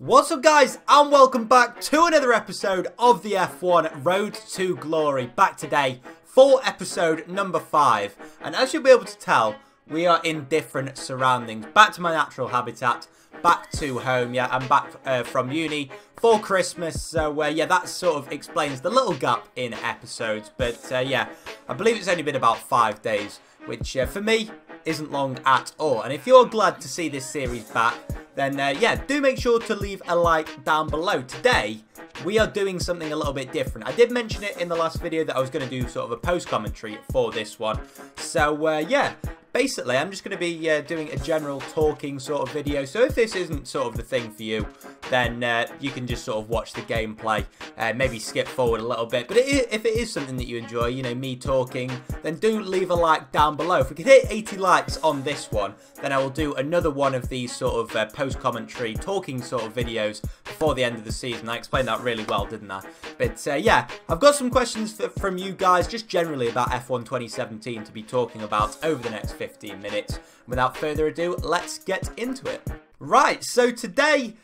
What's up guys, and welcome back to another episode of the F1 Road to Glory. Back today for episode number 5, and as you'll be able to tell, we are in different surroundings. Back to my natural habitat, back to home. Yeah, I'm back from uni for Christmas, so yeah, that sort of explains the little gap in episodes. But yeah, I believe it's only been about 5 days, which for me isn't long at all. And if you're glad to see this series back, then yeah, do make sure to leave a like down below. Today, we are doing something a little bit different. I did mention it in the last video that I was going to do sort of a post-commentary for this one. So yeah, basically, I'm just going to be doing a general talking sort of video. So if this isn't sort of the thing for you, then you can just sort of watch the gameplay, maybe skip forward a little bit. But if it is something that you enjoy, you know, me talking, then do leave a like down below. If we could hit 80 likes on this one, then I will do another one of these sort of post-commentary talking sort of videos before the end of the season. I explained that really well, didn't I? But yeah, I've got some questions from you guys just generally about F1 2017 to be talking about over the next 15 minutes. Without further ado, let's get into it. Right, so today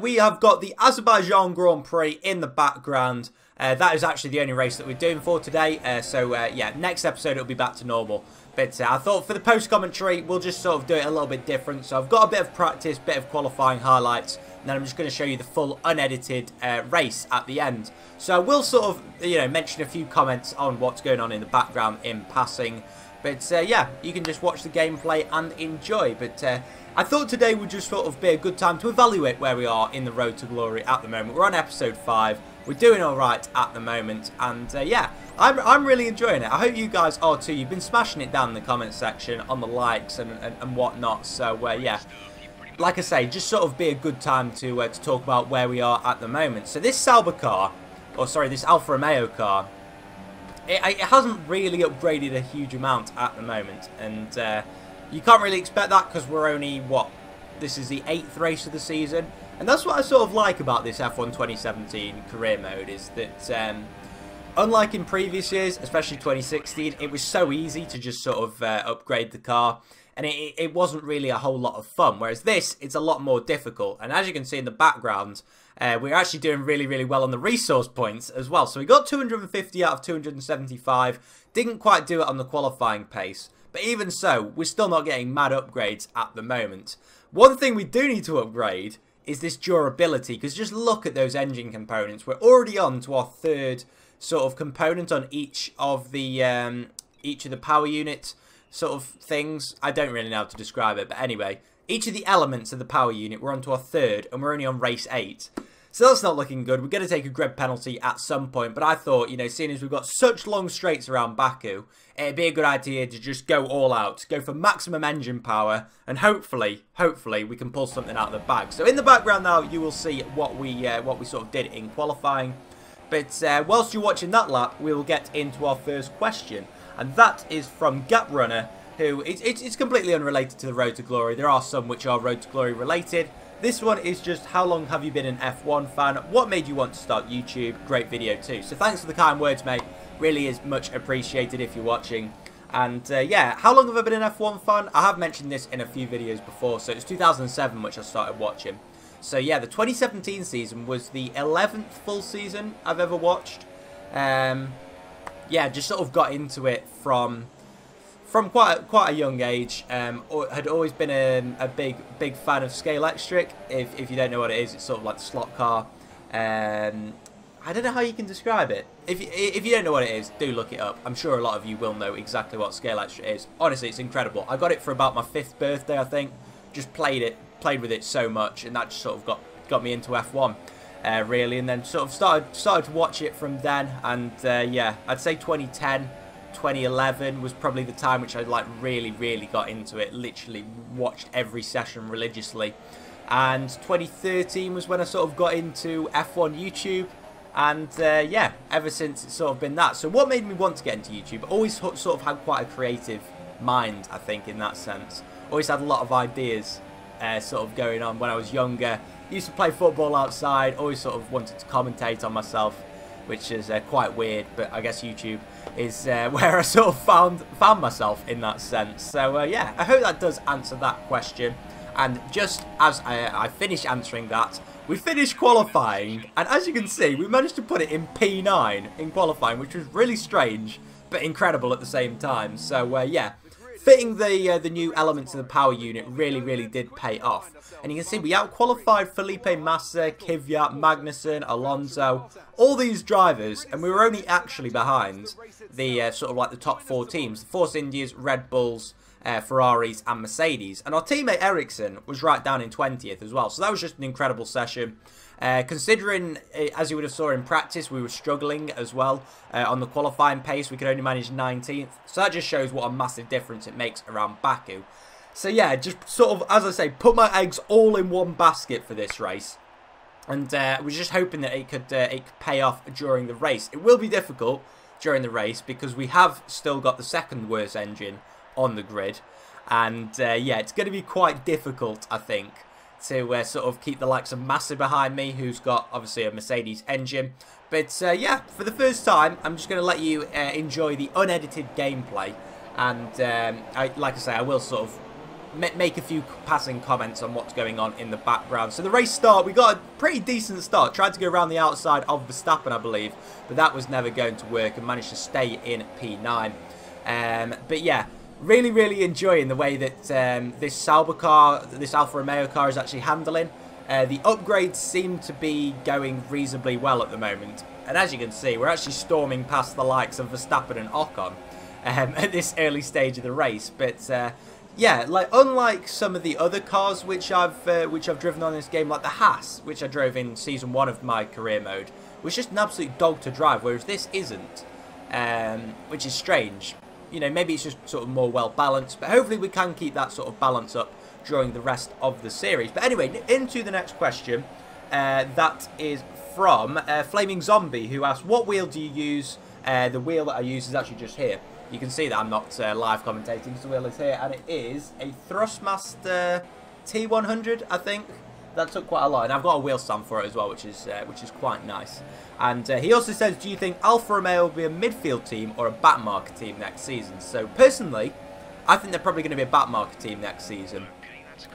we have got the Azerbaijan Grand Prix in the background. That is actually the only race that we're doing for today. So yeah, next episode it'll be back to normal. But I thought for the post-commentary, we'll just sort of do it a little bit different. So I've got a bit of practice, bit of qualifying highlights, and then I'm just going to show you the full unedited race at the end. So I will sort of, you know, mention a few comments on what's going on in the background in passing. But yeah, you can just watch the gameplay and enjoy. But I thought today would just sort of be a good time to evaluate where we are in the Road to Glory at the moment. We're on episode 5. We're doing alright at the moment. And yeah, I'm really enjoying it. I hope you guys are too. You've been smashing it down in the comment section on the likes and whatnot. So yeah, like I say, just sort of be a good time to talk about where we are at the moment. So this Sauber car, or sorry, this Alfa Romeo car, it hasn't really upgraded a huge amount at the moment, and you can't really expect that because we're only, what, this is the 8th race of the season, and that's what I sort of like about this F1 2017 career mode, is that unlike in previous years, especially 2016, it was so easy to just sort of upgrade the car, and it wasn't really a whole lot of fun, whereas this, it's a lot more difficult. And as you can see in the background, we're actually doing really, really well on the resource points as well. So we got 250 out of 275, didn't quite do it on the qualifying pace, but even so, we're still not getting mad upgrades at the moment. One thing we do need to upgrade is this durability, because just look at those engine components. We're already on to our 3rd sort of component on each of the power units sort of things. I don't really know how to describe it, but anyway, each of the elements of the power unit, we're on to our 3rd, and we're only on race 8. So that's not looking good. We're going to take a grid penalty at some point, but I thought, you know, seeing as we've got such long straights around Baku, it'd be a good idea to just go all out, go for maximum engine power, and hopefully we can pull something out of the bag. So in the background now, you will see what we sort of did in qualifying. But whilst you're watching that lap, we will get into our first question. And that is from Gap Runner, who it's completely unrelated to the Road to Glory. There are some which are Road to Glory related. This one is just, how long have you been an F1 fan? What made you want to start YouTube? Great video too. So thanks for the kind words, mate. Really is much appreciated if you're watching. And yeah, how long have I been an F1 fan? I have mentioned this in a few videos before. So it's 2007 which I started watching. So yeah, the 2017 season was the 11th full season I've ever watched. Yeah, just sort of got into it from quite a young age. Had always been a big fan of Scale Electric. If you don't know what it is, it's sort of like the slot car. I don't know how you can describe it. If you don't know what it is, do look it up. I'm sure a lot of you will know exactly what Scale Electric is. Honestly, it's incredible. I got it for about my 5th birthday, I think. Just played with it so much, and that just sort of got me into F1. Really, and then sort of started to watch it from then, and yeah, I'd say 2010, 2011 was probably the time which I like really got into it. Literally watched every session religiously, and 2013 was when I sort of got into F1 YouTube, and yeah, ever since it's sort of been that. So what made me want to get into YouTube? I always sort of had quite a creative mind, I think, in that sense. Always had a lot of ideas sort of going on when I was younger. Used to play football outside, always sort of wanted to commentate on myself, which is quite weird, but I guess YouTube is where I sort of found myself in that sense. So yeah, I hope that does answer that question. And just as I finish answering that, we finished qualifying, and as you can see, we managed to put it in P9 in qualifying, which was really strange, but incredible at the same time. So, yeah, fitting the new elements of the power unit really did pay off. And you can see we out-qualified Felipe Massa, Kvyat, Magnussen, Alonso, all these drivers, and we were only actually behind the sort of like the top 4 teams, the Force Indias, Red Bulls, Ferraris and Mercedes. And our teammate Ericsson was right down in 20th as well. So that was just an incredible session. Considering, as you would have saw in practice, we were struggling as well on the qualifying pace. We could only manage 19th. So that just shows what a massive difference it makes around Baku. So yeah, just sort of, as I say, put my eggs all in one basket for this race. And we're just hoping that it could pay off during the race. It will be difficult during the race because we have still got the second worst engine on the grid. And yeah, it's going to be quite difficult, I think, to sort of keep the likes of Massa behind me, who's got obviously a Mercedes engine. But yeah, for the first time, I'm just going to let you enjoy the unedited gameplay. And like I say, I will sort of make a few passing comments on what's going on in the background. So the race start, we got a pretty decent start. Tried to go around the outside of Verstappen, I believe, but that was never going to work and managed to stay in P9. But yeah, really enjoying the way that this Sauber car, this Alfa Romeo car is actually handling. The upgrades seem to be going reasonably well at the moment. And as you can see, we're actually storming past the likes of Verstappen and Ocon at this early stage of the race. But yeah, like unlike some of the other cars which I've driven on this game, like the Haas, which I drove in Season 1 of my career mode, was just an absolute dog to drive, whereas this isn't, which is strange. You know, maybe it's just sort of more well balanced, but hopefully we can keep that sort of balance up during the rest of the series. But anyway, into the next question. That is from Flaming Zombie, who asked, what wheel do you use? The wheel that I use is actually just here. You can see that I'm not live commentating because the wheel is here, and it is a Thrustmaster T100, I think. That took quite a lot, and I've got a wheel stand for it as well, which is quite nice. And he also says, do you think Alfa Romeo will be a midfield team or a backmarker team next season? So personally, I think they're probably going to be a backmarker team next season,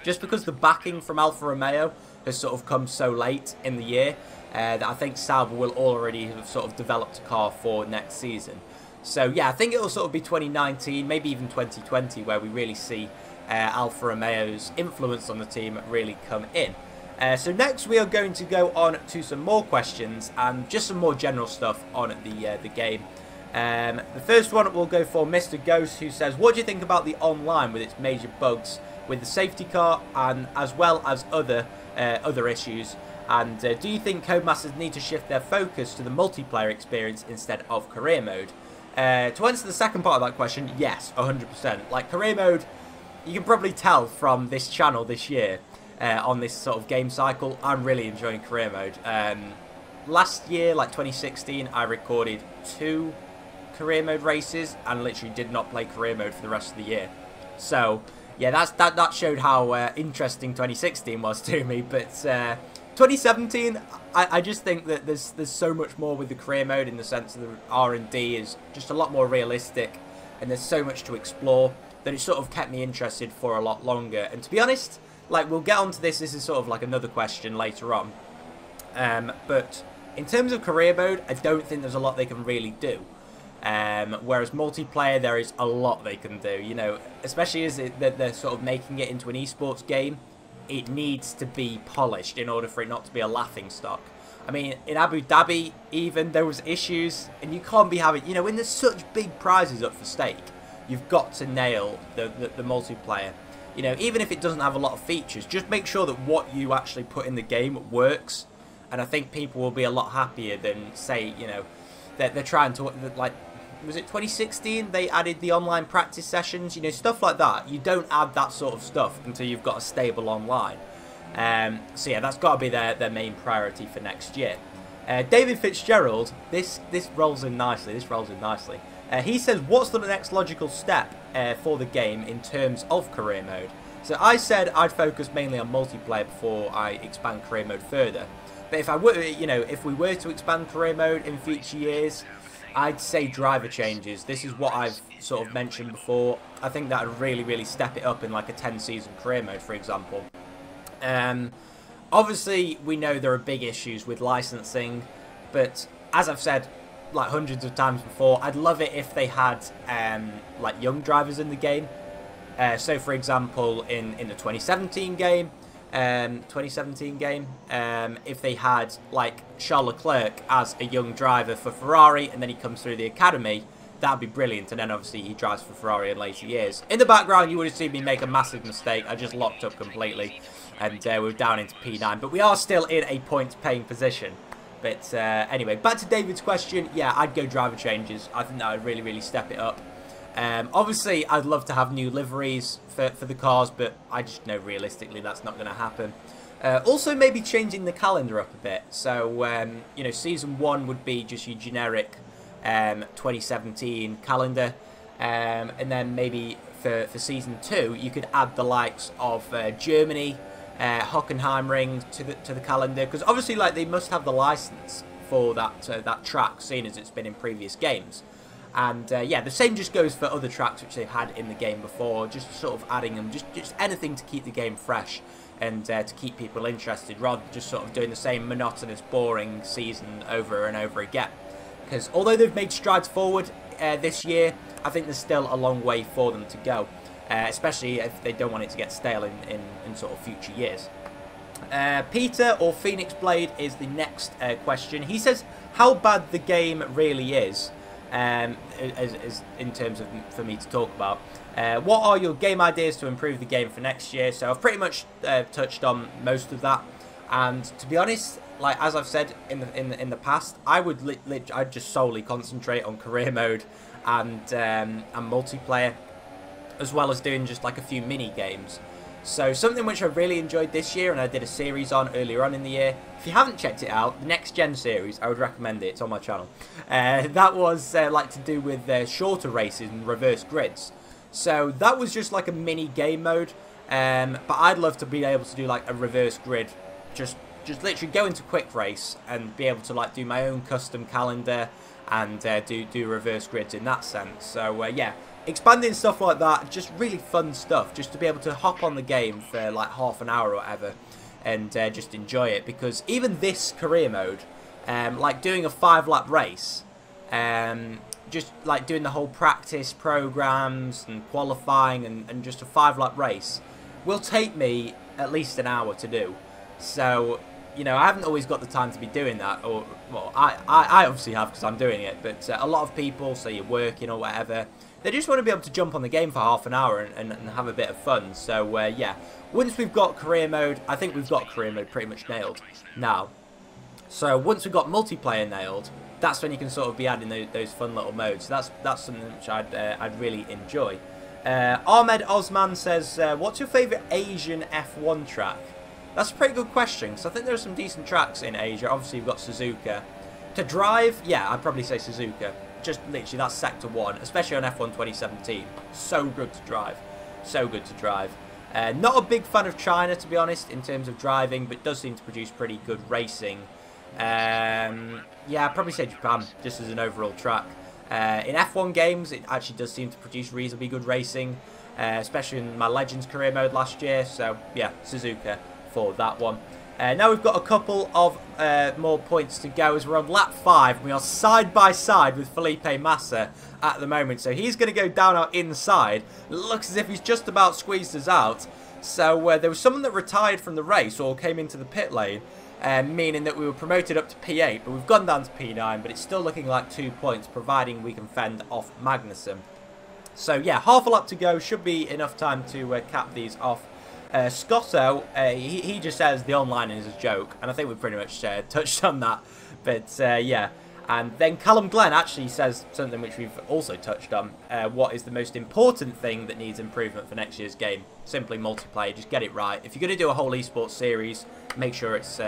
just because the backing from Alfa Romeo has sort of come so late in the year that I think Sauber will already have sort of developed a car for next season. So yeah, I think it will sort of be 2019, maybe even 2020, where we really see Alfa Romeo's influence on the team really come in. So next we are going to go on to some more questions and just some more general stuff on the game. The first one will go for Mr. Ghost, who says, what do you think about the online with its major bugs with the safety car and as well as other issues? And do you think Codemasters need to shift their focus to the multiplayer experience instead of career mode? To answer the second part of that question, yes, 100%. Like, career mode, you can probably tell from this channel this year, on this sort of game cycle, I'm really enjoying career mode. Last year, like 2016, I recorded 2 career mode races and literally did not play career mode for the rest of the year. So, yeah, that showed how interesting 2016 was to me, but 2017, I just think that there's so much more with the career mode, in the sense that the R&D is just a lot more realistic and there's so much to explore that it sort of kept me interested for a lot longer. And to be honest, like, we'll get onto this is sort of like another question later on. But in terms of career mode, I don't think there's a lot they can really do. Whereas multiplayer, there is a lot they can do, you know, especially as they're sort of making it into an esports game. It needs to be polished in order for it not to be a laughing stock. I mean, in Abu Dhabi, even, there was issues, and you can't be having, you know, when there's such big prizes up for stake, you've got to nail the multiplayer. You know, even if it doesn't have a lot of features, just make sure that what you actually put in the game works. And I think people will be a lot happier than, say, you know, that they're trying to, like, was it 2016 they added the online practice sessions, you know, stuff like that. You don't add that sort of stuff until you've got a stable online. So yeah, that's got to be their main priority for next year. David Fitzgerald, this rolls in nicely. He says, what's the next logical step for the game in terms of career mode? So I said I'd focus mainly on multiplayer before I expand career mode further. But if I were, you know, if we were to expand career mode in future years, I'd say driver changes. This is what I've sort of mentioned before. I think that would really step it up in like a 10-season career mode, for example. Obviously, we know there are big issues with licensing, but as I've said like hundreds of times before, I'd love it if they had like young drivers in the game. So for example, in the 2017 game, if they had like Charles Leclerc as a young driver for Ferrari, and then he comes through the academy, that'd be brilliant. And then obviously he drives for Ferrari in later years. In the background, you would have seen me make a massive mistake. I just locked up completely, and we're down into P9, but we are still in a points-paying position. But anyway, back to David's question. Yeah, I'd go driver changes. I think that would really, really step it up. Obviously, I'd love to have new liveries for the cars, but I just know realistically that's not going to happen. Also, maybe changing the calendar up a bit. So, you know, Season 1 would be just your generic 2017 calendar. And then maybe for Season 2, you could add the likes of Germany, Hockenheimring to the calendar, because obviously like they must have the license for that track, seeing as it's been in previous games. And yeah, the same just goes for other tracks which they've had in the game before, just sort of adding them, just anything to keep the game fresh and to keep people interested, rather than just sort of doing the same monotonous, boring season over and over again. Because although they've made strides forward this year, I think there's still a long way for them to go. Especially if they don't want it to get stale in sort of future years. Peter, or Phoenix Blade, is the next question. He says how bad the game really is, as in terms of for me to talk about. What are your game ideas to improve the game for next year? So I've pretty much touched on most of that. And to be honest, like as I've said in the past, I'd just solely concentrate on career mode and multiplayer, as well as doing just like a few mini games. So something which I really enjoyed this year, and I did a series on earlier on in the year. If you haven't checked it out, the Next Gen series, I would recommend it. It's on my channel. That was like to do with shorter races and reverse grids. So that was just like a mini game mode. But I'd love to be able to do like a reverse grid, just literally go into quick race and be able to like do my own custom calendar and do reverse grids in that sense. So yeah. Expanding stuff like that, just really fun stuff, just to be able to hop on the game for like half an hour or whatever and just enjoy it. Because even this career mode, like doing a 5-lap race, just like doing the whole practice programs and qualifying and just a 5-lap race will take me at least an hour to do. So, you know, I haven't always got the time to be doing that, or, well, I obviously have because I'm doing it, but a lot of people, say you're working or whatever, they just want to be able to jump on the game for half an hour and have a bit of fun. So, yeah, once we've got career mode, I think we've got career mode pretty much nailed now. So, once we've got multiplayer nailed, that's when you can sort of be adding those fun little modes. That's something which I'd really enjoy. Ahmed Osman says, what's your favourite Asian F1 track? That's a pretty good question, because I think there are some decent tracks in Asia. Obviously, you've got Suzuka. To drive, yeah, I'd probably say Suzuka. Just literally, that's Sector 1, especially on F1 2017. So good to drive. So good to drive. Not a big fan of China, to be honest, in terms of driving, but does seem to produce pretty good racing. Yeah, I'd probably say Japan, just as an overall track. In F1 games, it actually does seem to produce reasonably good racing, especially in my Legends career mode last year. So, yeah, Suzuka for that one. Now we've got a couple of more points to go as we're on lap 5. We are side by side with Felipe Massa at the moment. So he's going to go down our inside. It looks as if he's just about squeezed us out. So there was someone that retired from the race or came into the pit lane, meaning that we were promoted up to P8. But we've gone down to P9, but it's still looking like 2 points, providing we can fend off Magnussen. So yeah, half a lap to go. Should be enough time to cap these off. Scotto, he just says the online is a joke, and I think we've pretty much touched on that. But yeah, and then Callum Glenn actually says something which we've also touched on. What is the most important thing that needs improvement for next year's game? Simply multiplayer. Just get it right. If you're going to do a whole esports series, make sure it's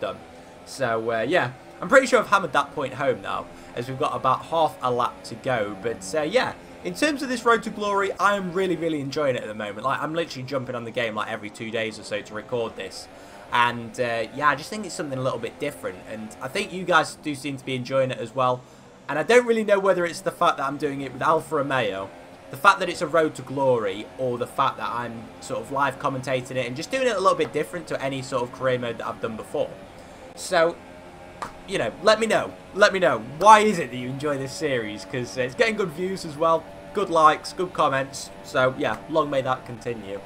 done. So yeah, I'm pretty sure I've hammered that point home now, as we've got about half a lap to go. But yeah. In terms of this Road to Glory, I am really, really enjoying it at the moment. Like, I'm literally jumping on the game like every 2 days or so to record this. And, yeah, I just think it's something a little bit different. And I think you guys do seem to be enjoying it as well. And I don't really know whether it's the fact that I'm doing it with Alfa Romeo, the fact that it's a road to glory, or the fact that I'm sort of live commentating it and just doing it a little bit different to any sort of career mode that I've done before. So, you know, let me know. Let me know. Why is it that you enjoy this series? Because it's getting good views as well. Good likes, good comments. So, yeah, long may that continue.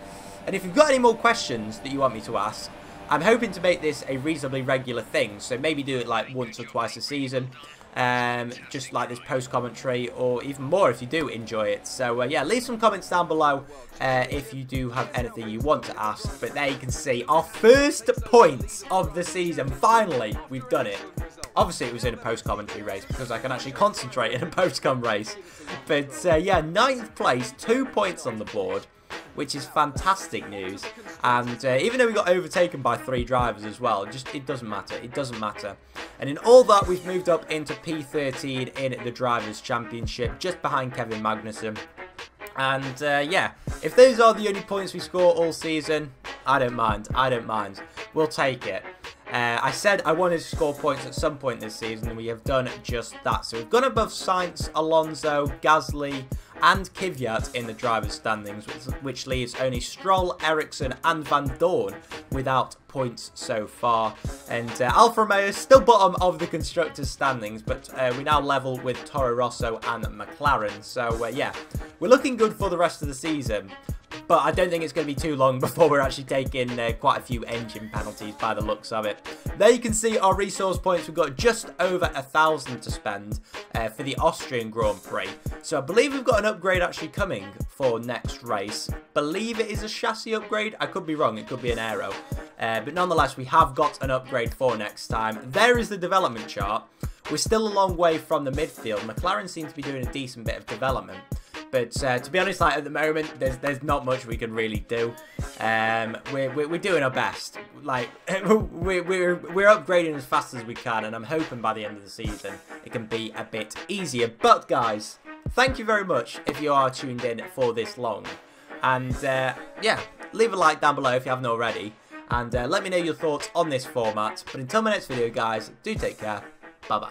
And if you've got any more questions that you want me to ask, I'm hoping to make this a reasonably regular thing. So maybe do it like once or twice a season. Just like this post commentary, or even more if you do enjoy it. So yeah, leave some comments down below if you do have anything you want to ask. But there you can see our first points of the season. Finally, we've done it. Obviously it was in a post commentary race because I can actually concentrate in a post com race. But yeah, 9th place, 2 points on the board, which is fantastic news. And even though we got overtaken by 3 drivers as well, it doesn't matter. It doesn't matter. And in all that, we've moved up into P13 in the Drivers' Championship, just behind Kevin Magnussen. And yeah, if those are the only points we score all season, I don't mind. I don't mind. We'll take it. I said I wanted to score points at some point this season, and we have done just that. So we've gone above Sainz, Alonso, Gasly, and Kvyat in the drivers' standings, which leaves only Stroll, Ericsson, and Van Dorn without points so far. And Alfa Romeo is still bottom of the constructors' standings, but we now level with Toro Rosso and McLaren. So yeah, we're looking good for the rest of the season. But I don't think it's going to be too long before we're actually taking quite a few engine penalties by the looks of it. There you can see our resource points. We've got just over 1,000 to spend for the Austrian Grand Prix. So I believe we've got an upgrade actually coming for next race. Believe it is a chassis upgrade. I could be wrong. It could be an aero. But nonetheless, we have got an upgrade for next time. There is the development chart. We're still a long way from the midfield. McLaren seems to be doing a decent bit of development. But to be honest, like at the moment, there's not much we can really do. We're doing our best. Like we're upgrading as fast as we can, and I'm hoping by the end of the season it can be a bit easier. But guys, thank you very much if you are tuned in for this long, and yeah, leave a like down below if you haven't already, and let me know your thoughts on this format. But until my next video, guys, do take care. Bye bye.